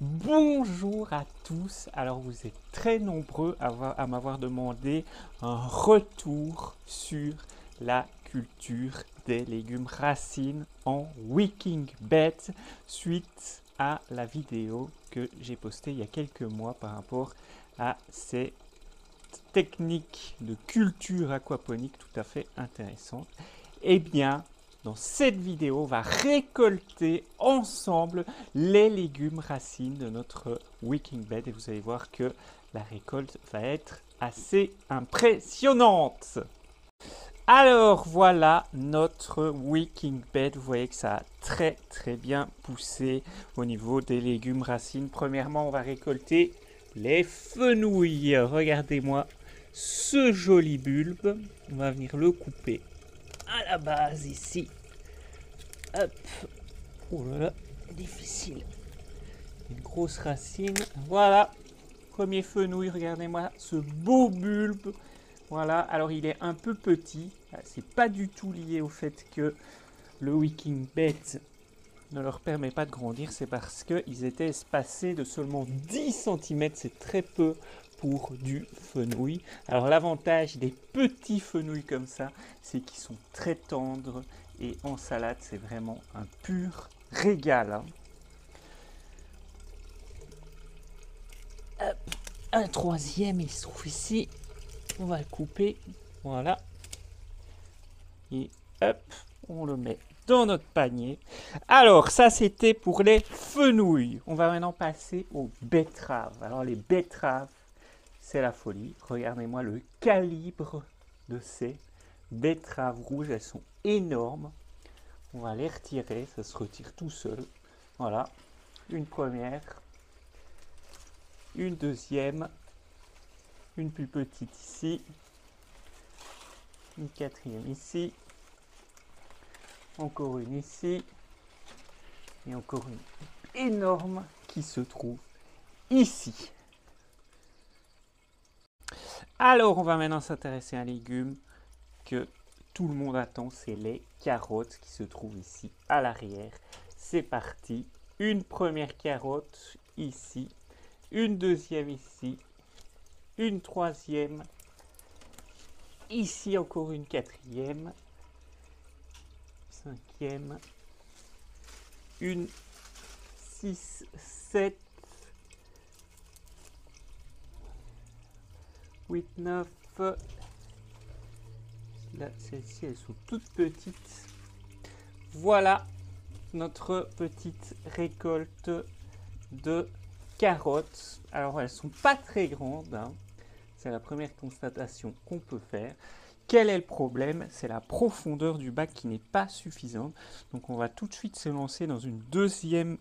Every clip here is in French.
Bonjour à tous. Alors vous êtes très nombreux à m'avoir demandé un retour sur la culture des légumes racines en wicking bed suite à la vidéo que j'ai postée il y a quelques mois par rapport à ces techniques de culture aquaponique tout à fait intéressantes. Eh bien, dans cette vidéo, on va récolter ensemble les légumes racines de notre wicking bed et vous allez voir que la récolte va être assez impressionnante. Alors voilà notre wicking bed. Vous voyez que ça a très bien poussé au niveau des légumes racines. Premièrement, on va récolter les fenouils. Regardez-moi ce joli bulbe. On va venir le couper à la base ici. Hop. Oh là là, difficile. Une grosse racine. Voilà. Premier fenouil, regardez-moi ce beau bulbe. Voilà, alors il est un peu petit. C'est pas du tout lié au fait que le wicking bed ne leur permet pas de grandir. C'est parce qu'ils étaient espacés de seulement 10 cm. C'est très peu pour du fenouil. Alors l'avantage des petits fenouils comme ça, c'est qu'ils sont très tendres. Et en salade, c'est vraiment un pur régal. Hein. Hop, un troisième, il se trouve ici. On va le couper. Voilà. Et hop, on le met dans notre panier. Alors, ça, c'était pour les fenouils. On va maintenant passer aux betteraves. Alors, les betteraves, c'est la folie. Regardez-moi le calibre de ces betteraves rouges. Elles sont énormes. On va les retirer. Ça se retire tout seul. Voilà. Une première. Une deuxième. Une plus petite ici. Une quatrième ici. Encore une ici. Et encore une énorme qui se trouve ici. Alors, on va maintenant s'intéresser à un légume que tout le monde attend, c'est les carottes qui se trouvent ici à l'arrière. C'est parti. Une première carotte ici. Une deuxième ici. Une troisième. Ici encore une quatrième. Cinquième. Une 6, 7, 8, 9. Là, celles-ci, elles sont toutes petites. Voilà notre petite récolte de carottes. Alors, elles ne sont pas très grandes. Hein. C'est la première constatation qu'on peut faire. Quel est le problème? C'est la profondeur du bac qui n'est pas suffisante. Donc, on va tout de suite se lancer dans une deuxième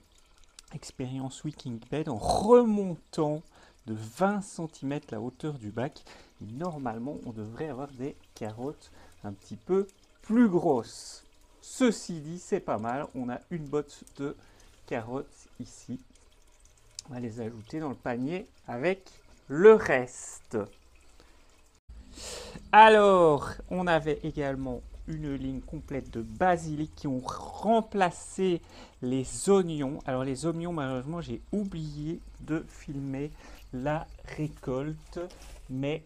expérience wicking bed en remontant de 20 cm la hauteur du bac. Et normalement, on devrait avoir des carottes un petit peu plus grosses. Ceci dit, c'est pas mal. On a une botte de carottes ici. On va les ajouter dans le panier avec le reste. Alors, on avait également une ligne complète de basilic qui ont remplacé les oignons. Alors les oignons, malheureusement, j'ai oublié de filmer la récolte, mais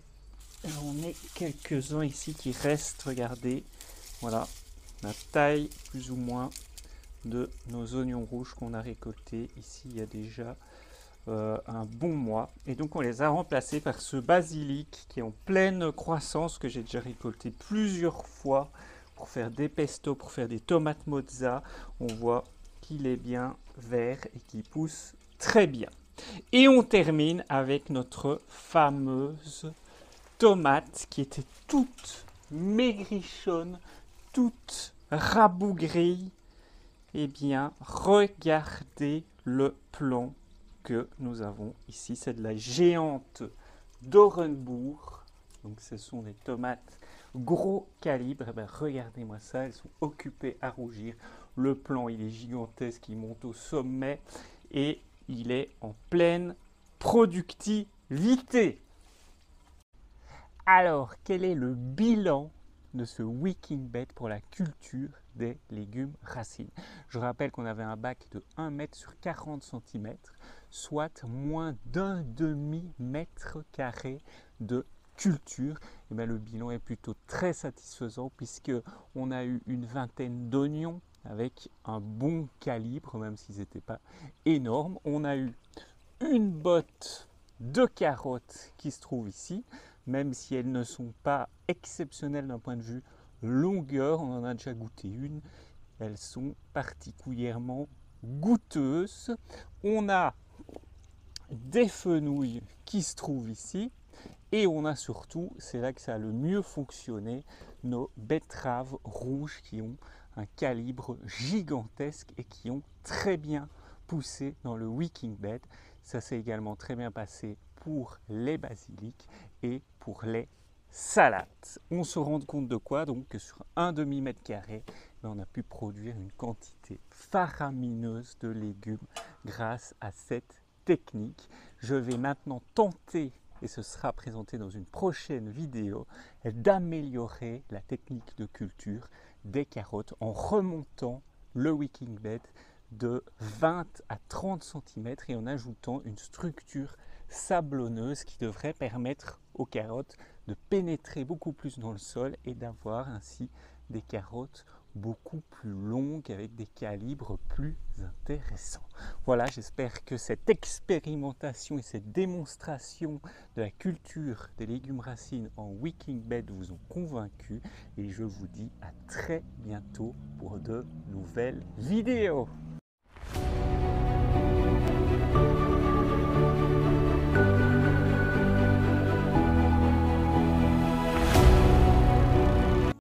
j'en ai quelques-uns ici qui restent, regardez. Voilà, la taille plus ou moins de nos oignons rouges qu'on a récoltés. Ici, il y a déjà un bon mois. Et donc, on les a remplacés par ce basilic qui est en pleine croissance, que j'ai déjà récolté plusieurs fois pour faire des pestos, pour faire des tomates mozza. On voit qu'il est bien vert et qu'il pousse très bien. Et on termine avec notre fameuse tomate qui était toute maigrichonne, toute rabougrie. Eh bien, regardez le plan que nous avons ici. C'est de la géante d'Orenbourg. Donc, ce sont des tomates gros calibre. Eh bien, regardez-moi ça, elles sont occupées à rougir. Le plan, il est gigantesque, il monte au sommet et il est en pleine productivité. Alors, quel est le bilan de ce wicking bed pour la culture des légumes racines. Je rappelle qu'on avait un bac de 1 mètre sur 40 cm, soit moins d'un demi-mètre carré de culture. Et bien, le bilan est plutôt très satisfaisant puisque on a eu une vingtaine d'oignons avec un bon calibre, même s'ils n'étaient pas énormes. On a eu une botte de carottes qui se trouve ici, même si elles ne sont pas exceptionnelles d'un point de vue longueur, on en a déjà goûté une, elles sont particulièrement goûteuses. On a des fenouils qui se trouvent ici, et on a surtout, c'est là que ça a le mieux fonctionné, nos betteraves rouges qui ont un calibre gigantesque et qui ont très bien poussé dans le wicking bed. Ça s'est également très bien passé pour les basiliques et pour les salades. On se rend compte de quoi? Donc que sur un demi-mètre carré, on a pu produire une quantité faramineuse de légumes grâce à cette technique. Je vais maintenant tenter, et ce sera présenté dans une prochaine vidéo, d'améliorer la technique de culture des carottes en remontant le wicking bed de 20 à 30 cm et en ajoutant une structure sablonneuse qui devrait permettre aux carottes de pénétrer beaucoup plus dans le sol et d'avoir ainsi des carottes beaucoup plus longues avec des calibres plus intéressants. Voilà, j'espère que cette expérimentation et cette démonstration de la culture des légumes racines en wicking bed vous ont convaincu et je vous dis à très bientôt pour de nouvelles vidéos.